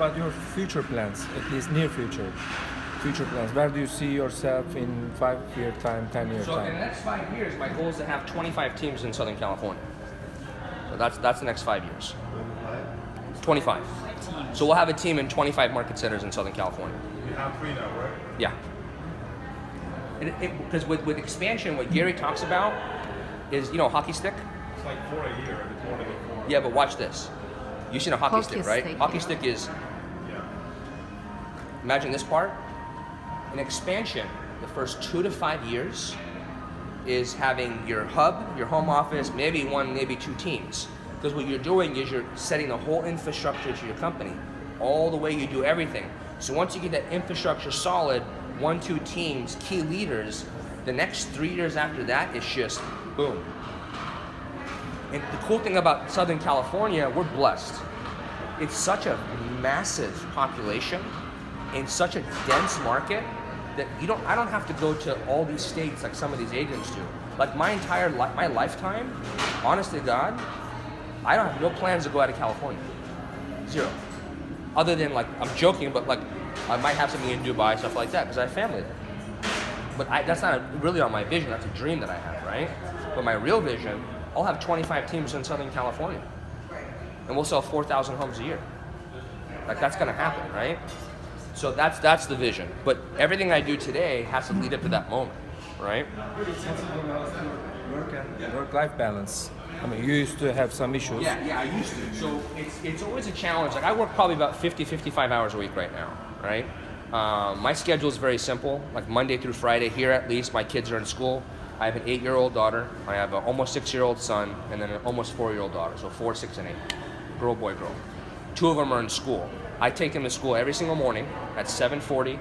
About your future plans, at least near future, future plans. Where do you see yourself in 5 year time, 10 year So in the time? next 5 years, my goal is to have 25 teams in Southern California. So that's the next 5 years. 25. So we'll have a team in 25 market centers in Southern California. You have 3 now, right? Yeah. Because with expansion, what Gary talks about is, hockey stick? It's like 4 a year. It's more than 4. Yeah, but watch this. You've seen a hockey stick, right? stick, Hockey yeah. stick is, Yeah. imagine this part. In expansion, the first 2 to 5 years is having your hub, your home office, maybe 1, maybe 2 teams. Because what you're doing is you're setting the whole infrastructure to your company. All the way you do everything. So once you get that infrastructure solid, 1, 2 teams, key leaders, the next 3 years after that is just boom. And the cool thing about Southern California, we're blessed. It's such a massive population in such a dense market that I don't have to go to all these states like some of these agents do. Like my entire my lifetime, honest to God, I don't have no plans to go out of California. 0. Other than I'm joking, but I might have something in Dubai, stuff like that, because I have family there. But that's not really on my vision. That's a dream that I have, right? But my real vision, I'll have 25 teams in Southern California, and we'll sell 4,000 homes a year. That's gonna happen, right? So that's the vision. But everything I do today has to lead up to that moment, right? Work-life balance. I mean, you used to have some issues. Yeah, I used to. So it's always a challenge. I work probably about 50, 55 hours a week right now, right? My schedule is very simple. Like Monday through Friday, here at least, my kids are in school. I have an 8-year-old daughter. I have an almost 6-year-old son, and then an almost 4-year-old daughter. So 4, 6, and 8. Girl, boy, girl. 2 of them are in school. I take them to school every single morning at 7:40.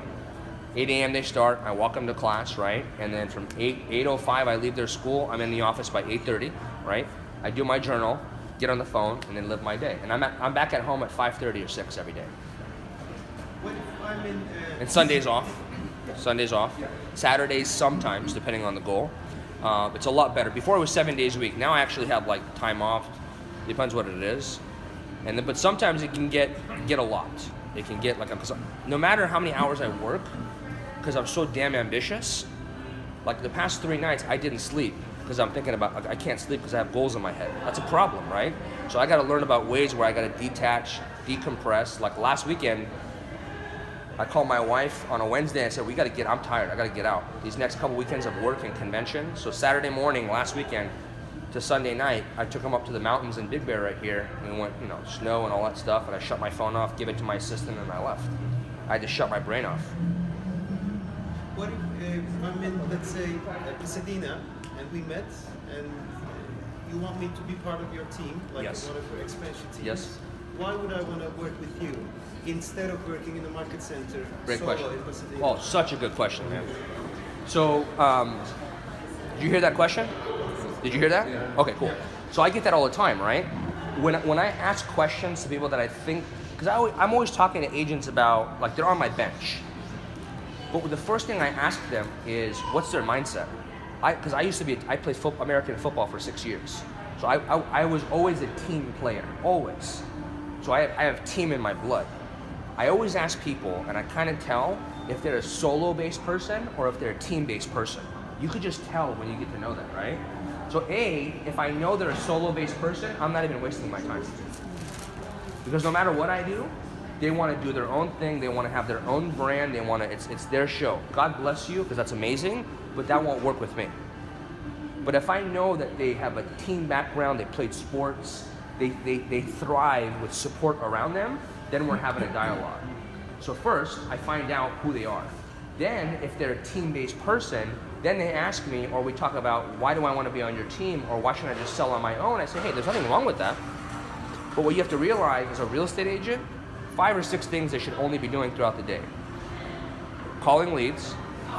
8 a.m. they start. I walk them to class, right? And then from 8:05 I leave their school. I'm in the office by 8:30, right? I do my journal, get on the phone, and then live my day. And I'm back at home at 5:30 or 6 every day. And Sundays off. Sundays off. Saturdays sometimes, depending on the goal. It's a lot better. Before it was 7 days a week. Now I actually have time off. Depends what it is. But sometimes it can get a lot. It can get no matter how many hours I work, because I'm so damn ambitious. The past 3 nights I didn't sleep because I'm thinking about I can't sleep because I have goals in my head. That's a problem, right? So I got to learn about ways where I got to detach, decompress. Like last weekend, I called my wife on a Wednesday. I said, I'm tired. I got to get out. These next couple weekends of work and convention. So Saturday morning, last weekend, to Sunday night, I took them up to the mountains in Big Bear right here, and we went, snow and all that stuff, and I shut my phone off, gave it to my assistant, and I left. I had to shut my brain off. What if I'm in, let's say, Pasadena, and we met, and you want me to be part of your team, Yes. one of your expansion teams? Yes. Why would I want to work with you instead of working in the market center? Great solo question. in Pasadena? Oh, such a good question, man. So, did you hear that question? Did you hear that? Yeah. Okay, cool. So I get that all the time, right? When I ask questions to people that I think, because I'm always talking to agents about, they're on my bench. But the first thing I ask them is, what's their mindset? Because I played American football for 6 years. So I was always a team player, always. So I have team in my blood. I always ask people, and I kind of tell if they're a solo-based person or if they're a team-based person. You could just tell when you get to know that, right? So if I know they're a solo-based person, I'm not even wasting my time. Because no matter what I do, they want to do their own thing. They want to have their own brand. They want to. It's their show. God bless you, because that's amazing. But that won't work with me. But if I know that they have a team background, they played sports, they thrive with support around them, then we're having a dialogue. So first, I find out who they are. Then, if they're a team-based person, then they ask me, or we talk about, why do I want to be on your team, or why shouldn't I just sell on my own? I say, hey, there's nothing wrong with that. But what you have to realize as a real estate agent, 5 or 6 things they should only be doing throughout the day. Calling leads,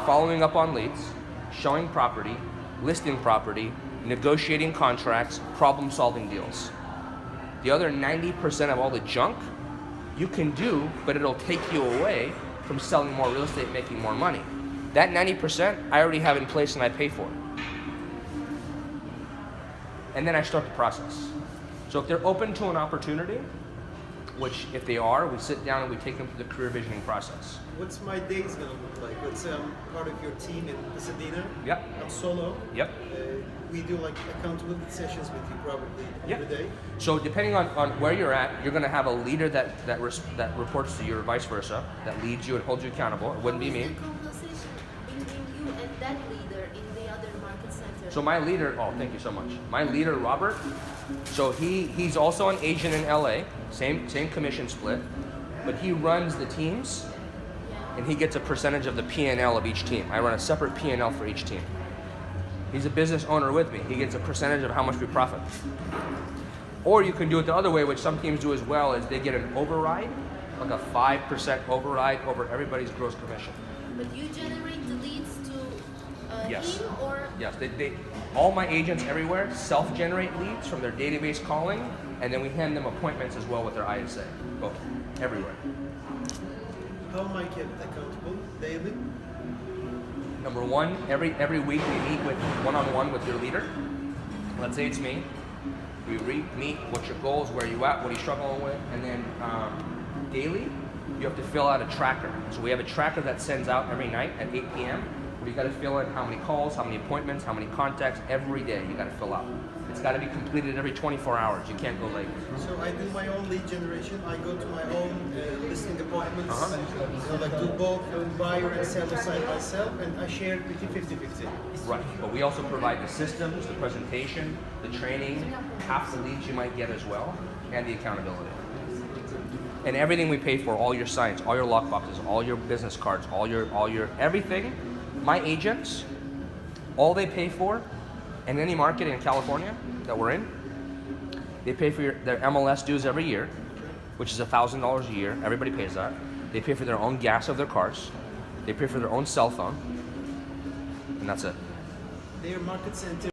following up on leads, showing property, listing property, negotiating contracts, problem-solving deals. The other 90% of all the junk you can do, but it'll take you away from selling more real estate, making more money. That 90% I already have in place and I pay for it. And then I start the process. So if they're open to an opportunity, which if they are, we sit down and we take them through the career visioning process. What's my days gonna look like? Let's say I'm part of your team in Pasadena. Yep. I'm solo. Yep. We do like accountability sessions with you probably every day. So depending on where you're at, you're going to have a leader that reports to you or vice versa, that leads you and holds you accountable. It wouldn't be How is me. the conversation between you and that leader in the other market center? So my leader, oh, thank you so much. My leader, Robert, so he's also an agent in LA, same commission split, but he runs the teams and he gets a percentage of the P&L of each team. I run a separate P&L for each team. He's a business owner with me. He gets a percentage of how much we profit. Or you can do it the other way, which some teams do as well, is they get an override, like a 5% override over everybody's gross commission. But you generate the leads to Yes. him or Yes, they all my agents everywhere self-generate leads from their database calling, and then we hand them appointments as well with their ISA, both, everywhere. How am I kept accountable daily? Number one, every week we meet with one-on-one with your leader. Let's say it's me. We meet what's your goals, where you at, what are you struggling with, and then daily you have to fill out a tracker. So we have a tracker that sends out every night at 8 p.m. where you got to fill in how many calls, how many appointments, how many contacts every day. You got to fill out. It's got to be completed every 24 hours. You can't go late. So I do my own lead generation. I go to my own listing appointments. So like do both buyer and seller side by side, and I share it with you 50-50. Right, but we also provide the systems, the presentation, the training, half the leads you might get as well, and the accountability. And everything we pay for, all your signs, all your lockboxes, all your business cards, all your everything, my agents, all they pay for in any market in California that we're in, they pay for their MLS dues every year, which is $1,000 a year. Everybody pays that. They pay for their own gas of their cars. They pay for their own cell phone, and that's it. Their market center